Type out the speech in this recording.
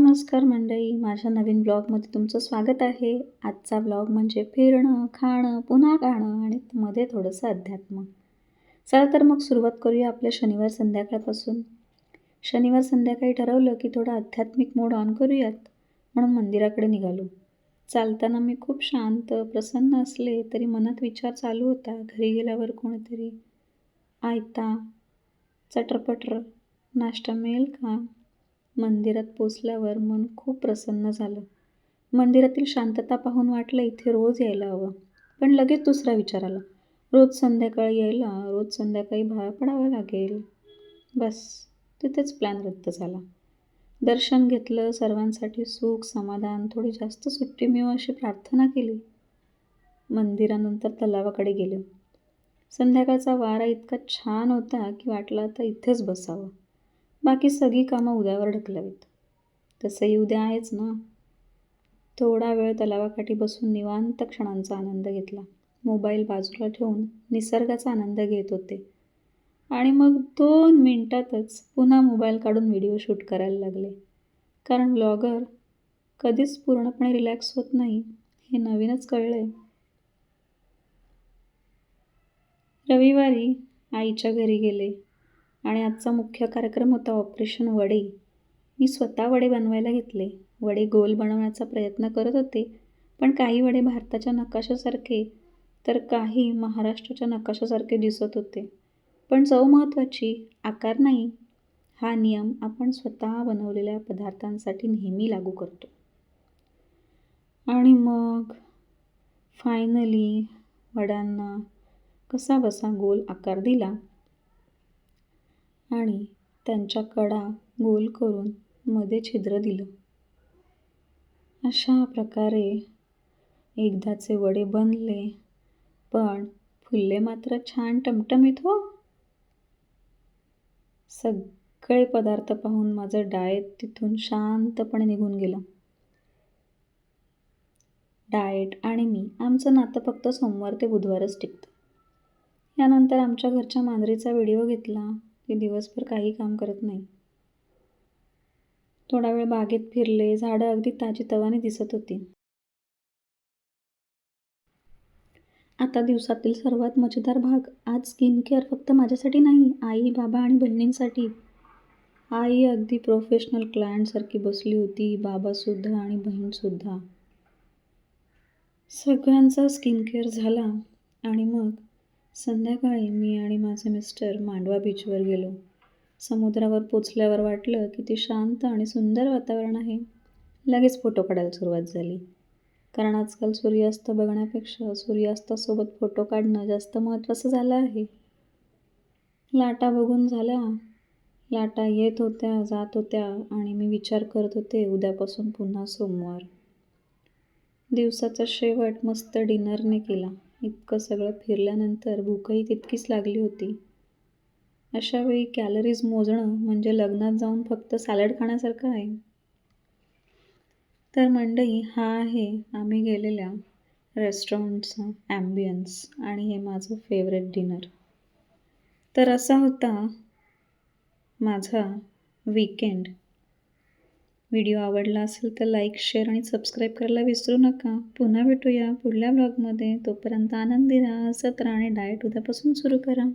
नमस्कार मंडळी, माझ्या नवीन ब्लॉगमध्ये तुमचं स्वागत आहे. आजचा ब्लॉग म्हणजे फिरणं, खाणं, पुन्हा गाणं आणि मध्ये थोडंसं अध्यात्म. चला तर मग सुरुवात करूया आपल्या शनिवार संध्याकाळपासून. शनिवार संध्याकाळी ठरवलं की थोडा आध्यात्मिक मोड ऑन करूयात, म्हणून मंदिराकडे निघालो. चालताना मी खूप शांत, प्रसन्न असले तरी मनात विचार चालू होता, घरी गेल्यावर कोणीतरी आयता, चटरपटर नाश्ता मिळेल का? मंदिरात पोचल्यावर मन खूप प्रसन्न झालं. मंदिरातील शांतता पाहून वाटलं इथे रोज यायला हवं. पण लगेच दुसरा विचार आला, रोज संध्याकाळी यायला, रोज संध्याकाळी भाडं पडावं लागेल. बस, तिथेच प्लॅन रद्द झाला. दर्शन घेतलं, सर्वांसाठी सुख, समाधान, थोडी जास्त सुट्टी मिळो अशी प्रार्थना केली. मंदिरानंतर तलावाकडे गेलो. संध्याकाळचा वारा इतका छान होता की वाटलं आता इथेच बसावं. बाकी सगळी कामं उद्यावर ढकलावीत. तसंही उद्या आहेच ना. थोडा वेळ तलावाकाठी बसून निवांत क्षणांचा आनंद घेतला. मोबाईल बाजूला ठेवून निसर्गाचा आनंद घेत होते. आणि मग 2 मिनिटातच पुन्हा मोबाईल काढून व्हिडिओ शूट करायला लागले. कारण ब्लॉगर कधीच पूर्णपणे रिलॅक्स होत नाही हे नवीनच कळलंय. रविवारी आईच्या घरी गेले आणि आजचा मुख्य कार्यक्रम होता ऑपरेशन वडे. मी स्वतः वडे बनवायला घेतले. वडे गोल बनवण्याचा प्रयत्न करत होते, पण काही वडे भारताच्या नकाशासारखे तर काही महाराष्ट्राच्या नकाशासारखे दिसत होते. पण चव महत्त्वाची, आकार नाही. हा नियम आपण स्वतः बनवलेल्या पदार्थांसाठी नेहमी लागू करतो. आणि मग फायनली वड्यांना कसाबसा गोल आकार दिला आणि त्यांच्या कडा गोल करून मध्ये छिद्र दिलं. अशा प्रकारे एकदाचे वडे बनले, पण फुलले मात्र छान टमटमीत हो. सगळे पदार्थ पाहून माझं डाएट तिथून शांतपणे निघून गेलं. डाएट आणि मी, आमचं नातं फक्त सोमवार ते बुधवारच टिकतं. यानंतर आमच्या घरच्या मांजरीचा व्हिडिओ घेतला. ती दिवसभर काही काम करत नाही. थोडा वेळ बागेत फिरले. झाडं अगदी ताजीतवानी दिसत होती. आता दिवसातील सर्वात मजेदार भाग. आज स्किन केअर फक्त माझ्यासाठी नाही, आई, बाबा आणि बहिणींसाठी. आई अगदी प्रोफेशनल क्लायंटसारखी बसली होती, बाबासुद्धा आणि बहीणसुद्धा. सगळ्यांचा स्किन केअर झाला आणि मग संध्याकाळी मी आणि माझे मिस्टर मांडवा बीचवर गेलो. समुद्रावर पोचल्यावर वाटलं किती शांत आणि सुंदर वातावरण आहे. लगेच फोटो काढायला सुरुवात झाली. कारण आजकाल सूर्यास्त बघण्यापेक्षा सूर्यास्तासोबत फोटो काढणं जास्त महत्त्वाचं झालं आहे. लाटा बघून झाल्या. लाटा येत होत्या, जात होत्या आणि मी विचार करत होते उद्यापासून पुन्हा सोमवार. दिवसाचा शेवट मस्त डिनरने केला. इतकं सगळं फिरल्यानंतर भूकही तितकीच लागली होती. अशा वेळी कॅलरीज मोजणं म्हणजे लग्नात जाऊन फक्त सॅलड खाण्यासारखं आहे. तर मंडळी, हा आहे आम्ही गेलेल्या रेस्टॉरंटचा ॲम्बियन्स आणि हे माझं फेवरेट डिनर. तर असा होता माझा वीकेंड. व्हिडिओ आवडला असेल तर लाईक, शेअर आणि सबस्क्राईब करायला विसरू नका. पुन्हा भेटूया पुढल्या ब्लॉगमध्ये. तोपर्यंत आनंदी राहा, हसत राहा आणि डाएट उद्यापासून सुरू करा.